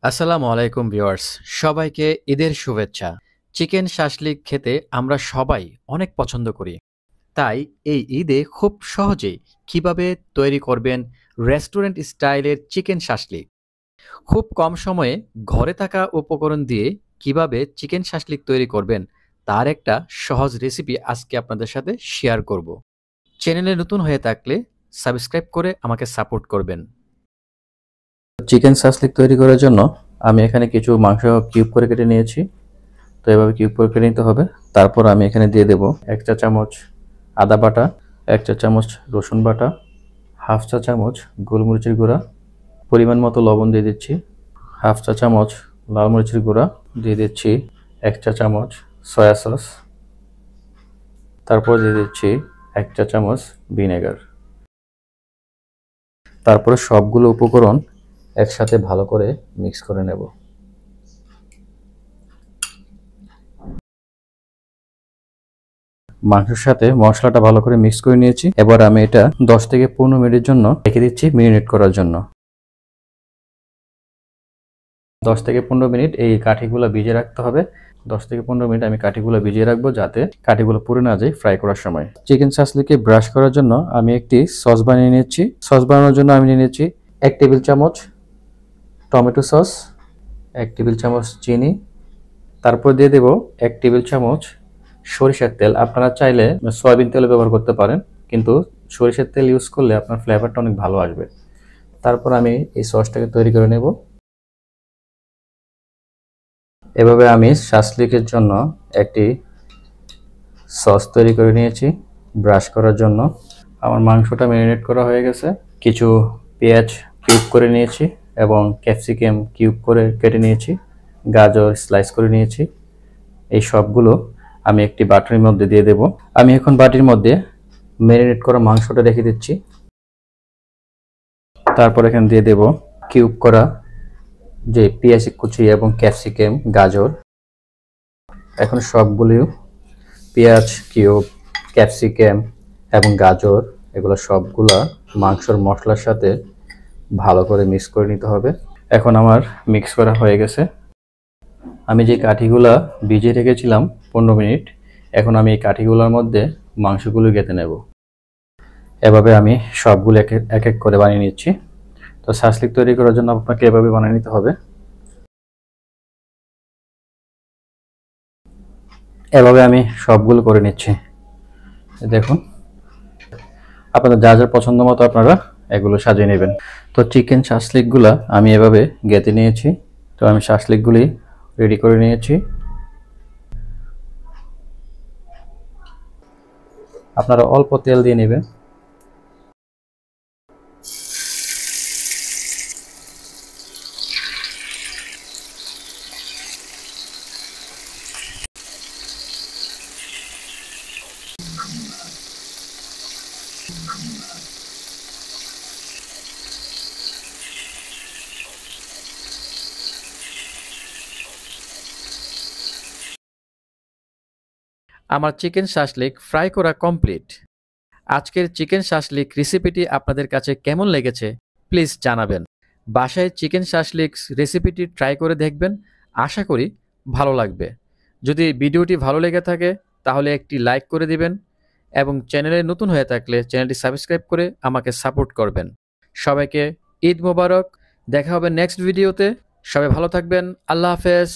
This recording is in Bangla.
আসসালামু আলাইকুম ভিউয়ার্স, সবাইকে ঈদের শুভেচ্ছা। চিকেন শাশলিক খেতে আমরা সবাই অনেক পছন্দ করি। তাই এই ঈদে খুব সহজেই কিভাবে তৈরি করবেন রেস্টুরেন্ট স্টাইলের চিকেন শাশলিক। খুব কম সময়ে ঘরে থাকা উপকরণ দিয়ে কিভাবে চিকেন শাশলিক তৈরি করবেন তার একটা সহজ রেসিপি আজকে আপনাদের সাথে শেয়ার করব। চ্যানেলে নতুন হয়ে থাকলে সাবস্ক্রাইব করে আমাকে সাপোর্ট করবেন। চিকেন শাশলিক তৈরি করার জন্য আমি এখানে কিছু মাংস কিউব করে কেটে নিয়েছি। তো এভাবে কিউব করে কেটে নিতে হবে। তারপর আমি এখানে দিয়ে দেব 1 চা চামচ আদা বাটা, 1 চা চামচ রসুন বাটা, হাফ চা চামচ গোলমরিচের গুঁড়া, পরিমাণ মতো লবণ দিয়ে দিচ্ছি, হাফ চা চামচ লাল মরিচের গুঁড়া দিয়ে দিচ্ছি, 1 চা চামচ সয়া সস, তারপর দিয়ে দিচ্ছি 1 চা চামচ ভিনেগার। তারপরে সবগুলো উপকরণ একসাথে ভালো করে মিক্স করে নেব। মাংসের সাথে মশলাটা ভালো করে মিক্স করে নিয়েছি। এবার আমি এটা 10 থেকে 15 মিনিটের জন্য রেখে দিচ্ছি মেরিনেট করার জন্য। 10 থেকে 15 মিনিট এই কাঠিগুলো ভিজিয়ে রাখতে হবে। 10 থেকে 15 মিনিট আমি কাঠিগুলো ভিজিয়ে রাখবো যাতে কাঠিগুলো পুড়ে না যায় ফ্রাই করার সময়। চিকেন শাশলিকে ব্রাশ করার জন্য আমি একটি সস বানিয়ে নিচ্ছি। সস বানানোর জন্য আমি নিয়ে নিচ্ছি 1 টেবিল চামচ টমেটো সস, 1 টেবিল চামচ চিনি, তারপর দিয়ে দেব 1 টেবিল চামচ সরিষার তেল। আপনারা চাইলে সয়াবিন তেলও ব্যবহার করতে পারেন, কিন্তু সরিষার তেল ইউজ করলে আপনার ফ্লেভারটা অনেক ভালো আসবে। তারপর আমি এই সসটাকে তৈরি করে নেব। এভাবে আমি শাশলিকের জন্য একটি সস তৈরি করে নিয়েছি ব্রাশ করার জন্য। আমার মাংসটা ম্যারিনেট করা হয়ে গেছে। কিছু পেঁয়াজ কিউব করে নিয়েছি এবং ক্যাপসিকাম কিউব করে কেটে নিয়েছি, গাজর স্লাইস করে নিয়েছি। এই সবগুলো আমি একটি বাটির মধ্যে দিয়ে দেব। আমি এখন বাটির মধ্যে ম্যারিনেট করা মাংসটা রেখে দিচ্ছি। তারপর এখানে দিয়ে দেব কিউব করা যে পেঁয়াজ কুচি এবং ক্যাপসিকাম, গাজর। এখন সবগুলো পেঁয়াজ কিউব, ক্যাপসিকাম এবং গাজর এগুলো সবগুলা মাংসর মশলার সাথে ভালো করে মিক্স করে নিতে হবে। এখন আমার মিক্স করা হয়ে গেছে। আমি যে কাঠিগুলা ভিজিয়ে রেখেছিলাম 15 মিনিট, এখন আমি এই কাঠিগুলোর মধ্যে মাংসগুলো গেঁথে নেব। এভাবে আমি সবগুলো এক এক করে বানিয়ে নিচ্ছি। তো শাশলিক তৈরি করার জন্য আপনাকে এভাবে বানিয়ে নিতে হবে। এভাবে আমি সবগুলো করে নিচ্ছি। দেখুন, আপনাদের যা যা পছন্দ মতো আপনারা এগুলো সাজিয়ে নেবেন। তো চিকেন শাশলিকগুলা আমি এভাবে গেঁথে নিয়েছি। তো আমি শাশলিকগুলি রেডি করে নিয়েছি। আপনারা অল্প তেল দিয়ে নেবেন। আমার চিকেন শাশলিক ফ্রাই করা কমপ্লিট। আজকের চিকেন শাশলিক রেসিপিটি আপনাদের কাছে কেমন লেগেছে প্লিজ জানাবেন। বাসায় চিকেন শাশলিক রেসিপিটি ট্রাই করে দেখবেন, আশা করি ভালো লাগবে। যদি ভিডিওটি ভালো লেগে থাকে তাহলে একটি লাইক করে দিবেন এবং চ্যানেলে নতুন হয়ে থাকলে চ্যানেলটি সাবস্ক্রাইব করে আমাকে সাপোর্ট করবেন। সবাইকে ঈদ মোবারক। দেখা হবে নেক্সট ভিডিওতে। সবাই ভালো থাকবেন। আল্লাহ হাফেজ।